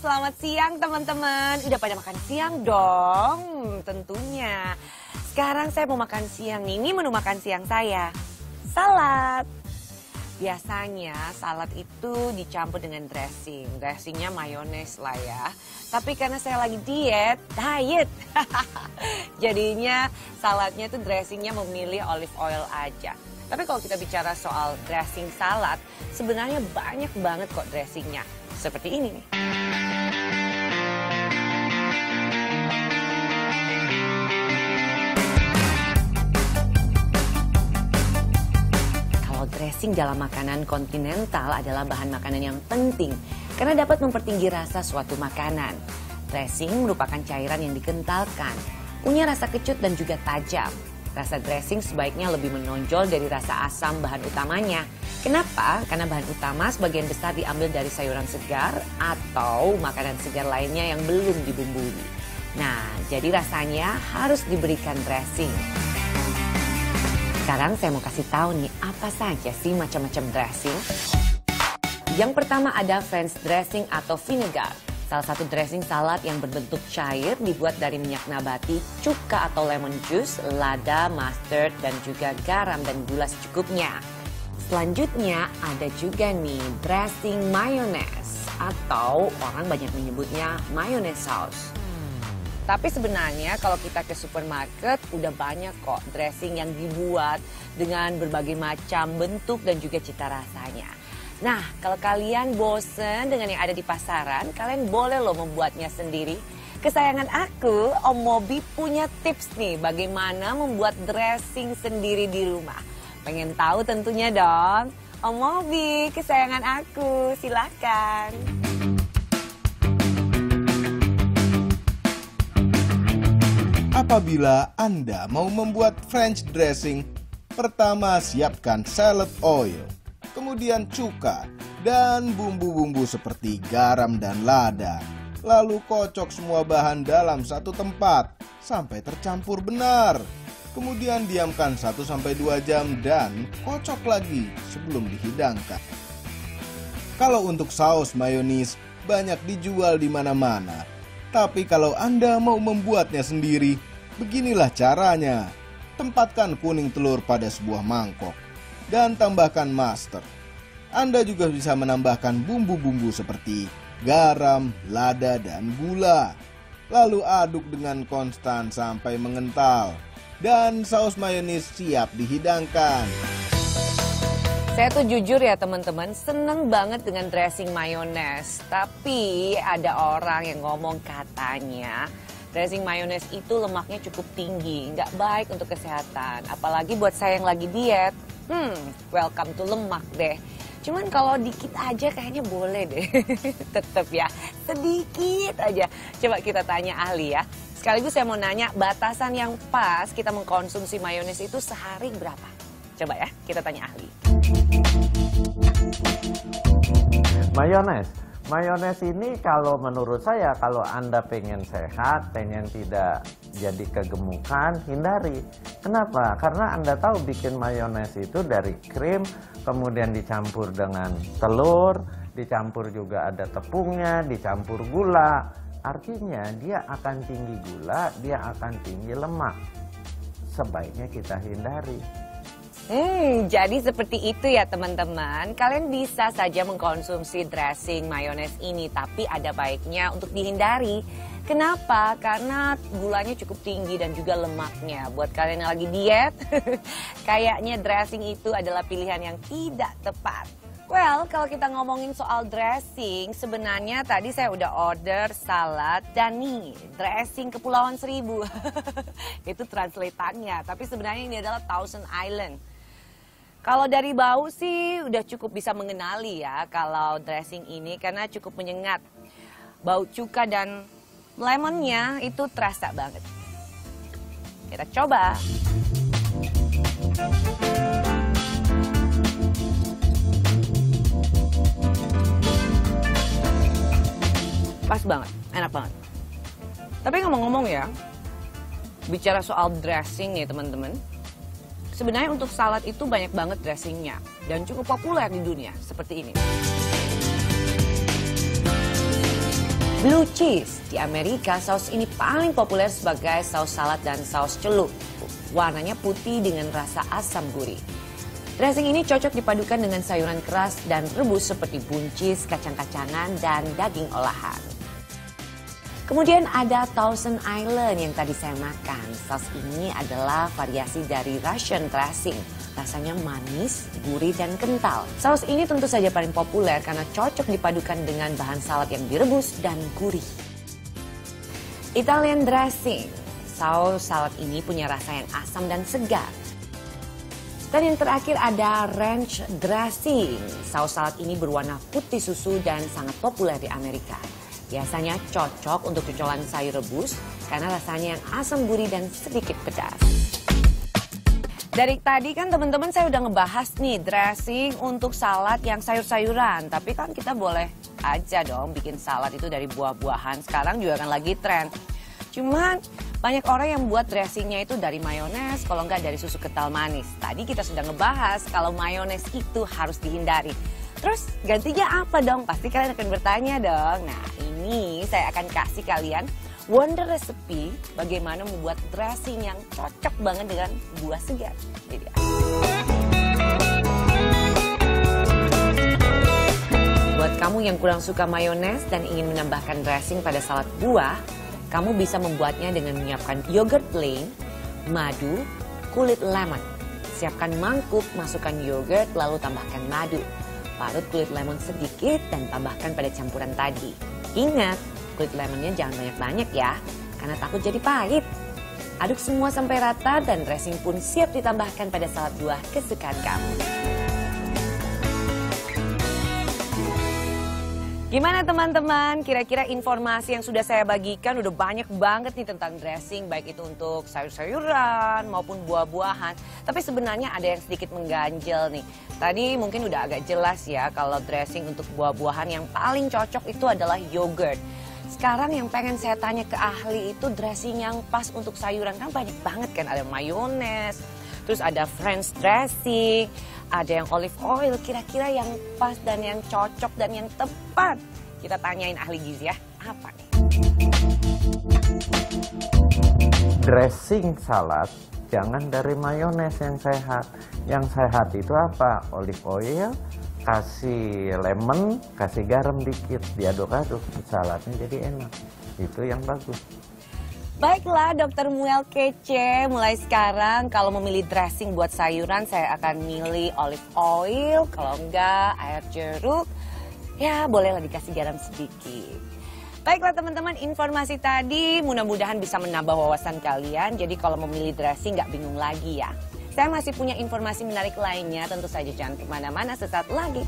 selamat siang teman-teman. Udah pada makan siang dong? Tentunya. Sekarang saya mau makan siang nih. Ini menu makan siang saya. Salad. Biasanya salad itu dicampur dengan dressing. Dressingnya mayones lah ya. Tapi karena saya lagi diet. Jadinya saladnya itu dressingnya memilih olive oil aja. Tapi kalau kita bicara soal dressing salad, sebenarnya banyak banget kok dressingnya. Seperti ini nih. Kalau dressing dalam makanan kontinental adalah bahan makanan yang penting karena dapat mempertinggi rasa suatu makanan. Dressing merupakan cairan yang dikentalkan, punya rasa kecut dan juga tajam. Rasa dressing sebaiknya lebih menonjol dari rasa asam bahan utamanya. Kenapa? Karena bahan utama sebagian besar diambil dari sayuran segar atau makanan segar lainnya yang belum dibumbui. Nah, jadi rasanya harus diberikan dressing. Sekarang saya mau kasih tahu nih, apa saja sih macam-macam dressing? Yang pertama ada French dressing atau vinegar. Salah satu dressing salad yang berbentuk cair dibuat dari minyak nabati, cuka atau lemon juice, lada, mustard, dan juga garam dan gula secukupnya. Selanjutnya ada juga nih dressing mayonnaise atau orang banyak menyebutnya mayonnaise sauce. Tapi sebenarnya kalau kita ke supermarket udah banyak kok dressing yang dibuat dengan berbagai macam bentuk dan juga cita rasanya. Nah, kalau kalian bosen dengan yang ada di pasaran, kalian boleh loh membuatnya sendiri. Kesayangan aku, Om Mobi punya tips nih bagaimana membuat dressing sendiri di rumah. Pengen tahu tentunya dong. Om Mobi, kesayangan aku, silakan. Apabila Anda mau membuat French dressing, pertama siapkan salad oil. Kemudian cuka dan bumbu-bumbu seperti garam dan lada. Lalu kocok semua bahan dalam satu tempat sampai tercampur benar. Kemudian diamkan 1-2 jam dan kocok lagi sebelum dihidangkan. Kalau untuk saus mayonis banyak dijual di mana-mana. Tapi kalau Anda mau membuatnya sendiri, beginilah caranya. Tempatkan kuning telur pada sebuah mangkok dan tambahkan mustard. Anda juga bisa menambahkan bumbu-bumbu seperti garam, lada, dan gula. Lalu aduk dengan konstan sampai mengental. Dan saus mayonis siap dihidangkan. Saya tuh jujur ya teman-teman, seneng banget dengan dressing mayones. Tapi ada orang yang ngomong katanya dressing mayones itu lemaknya cukup tinggi, nggak baik untuk kesehatan. Apalagi buat saya yang lagi diet. Welcome to lemak deh. Cuman kalau dikit aja kayaknya boleh deh. Tetep ya, sedikit aja. Coba kita tanya ahli ya. Sekaligus saya mau nanya, batasan yang pas kita mengkonsumsi mayones itu sehari berapa? Coba ya, kita tanya ahli. Mayones ini kalau menurut saya, kalau Anda pengen sehat, pengen tidak jadi kegemukan, hindari. Kenapa? Karena Anda tahu bikin mayones itu dari krim, kemudian dicampur dengan telur, dicampur juga ada tepungnya, dicampur gula. Artinya dia akan tinggi gula, dia akan tinggi lemak. Sebaiknya kita hindari. Jadi seperti itu ya teman-teman. Kalian bisa saja mengkonsumsi dressing mayones ini, tapi ada baiknya untuk dihindari. Kenapa? Karena gulanya cukup tinggi dan juga lemaknya. Buat kalian yang lagi diet, kayaknya dressing itu adalah pilihan yang tidak tepat. Well, kalau kita ngomongin soal dressing, sebenarnya tadi saya udah order salad dan nih, dressing Kepulauan Seribu. Itu translatannya, tapi sebenarnya ini adalah Thousand Island. Kalau dari bau sih udah cukup bisa mengenali ya kalau dressing ini karena cukup menyengat. Bau cuka dan lemonnya itu terasa banget. Kita coba. Pas banget, enak banget. Tapi ngomong-ngomong ya, bicara soal dressing nih teman-teman. Sebenarnya untuk salad itu banyak banget dressingnya dan cukup populer di dunia seperti ini. Blue cheese. Di Amerika, saus ini paling populer sebagai saus salad dan saus celup. Warnanya putih dengan rasa asam gurih. Dressing ini cocok dipadukan dengan sayuran keras dan rebus seperti buncis, kacang-kacangan, dan daging olahan. Kemudian ada Thousand Island yang tadi saya makan. Saus ini adalah variasi dari Russian dressing. Rasanya manis, gurih, dan kental. Saus ini tentu saja paling populer karena cocok dipadukan dengan bahan salad yang direbus dan gurih. Italian dressing. Saus salad ini punya rasa yang asam dan segar. Dan yang terakhir ada ranch dressing. Saus salad ini berwarna putih susu dan sangat populer di Amerika. Biasanya cocok untuk cocolan sayur rebus karena rasanya yang asam gurih dan sedikit pedas. Dari tadi kan teman-teman saya udah ngebahas nih dressing untuk salad yang sayur-sayuran. Tapi kan kita boleh aja dong bikin salad itu dari buah-buahan. Sekarang juga kan lagi tren. Cuman banyak orang yang buat dressingnya itu dari mayones, kalau nggak dari susu kental manis. Tadi kita sudah ngebahas kalau mayones itu harus dihindari. Terus gantinya apa dong? Pasti kalian akan bertanya dong. Nah ini saya akan kasih kalian wonder recipe bagaimana membuat dressing yang cocok banget dengan buah segar. Jadi, buat kamu yang kurang suka mayones dan ingin menambahkan dressing pada salad buah, kamu bisa membuatnya dengan menyiapkan yogurt plain, madu, kulit lemon. Siapkan mangkuk, masukkan yogurt, lalu tambahkan madu. Parut kulit lemon sedikit dan tambahkan pada campuran tadi. Ingat, kulit lemonnya jangan banyak-banyak ya, karena takut jadi pahit. Aduk semua sampai rata dan dressing pun siap ditambahkan pada salad buah kesukaan kamu. Gimana teman-teman? Kira-kira informasi yang sudah saya bagikan udah banyak banget nih tentang dressing, baik itu untuk sayur-sayuran maupun buah-buahan. Tapi sebenarnya ada yang sedikit mengganjel nih. Tadi mungkin udah agak jelas ya kalau dressing untuk buah-buahan yang paling cocok itu adalah yogurt. Sekarang yang pengen saya tanya ke ahli itu dressing yang pas untuk sayuran. Kan banyak banget kan, ada mayones, terus ada French dressing, ada yang olive oil. Kira-kira yang pas dan yang cocok dan yang tepat, kita tanyain ahli gizi ya, apa nih? Dressing salad jangan dari mayones yang sehat. Yang sehat itu apa? Olive oil, kasih lemon, kasih garam dikit, diaduk-aduk, saladnya jadi enak. Itu yang bagus. Baiklah Dokter Muel kece, mulai sekarang kalau memilih dressing buat sayuran saya akan milih olive oil, kalau enggak air jeruk, ya bolehlah dikasih garam sedikit. Baiklah teman-teman, informasi tadi mudah-mudahan bisa menambah wawasan kalian, jadi kalau memilih dressing nggak bingung lagi ya. Saya masih punya informasi menarik lainnya, tentu saja jangan kemana-mana, sesaat lagi.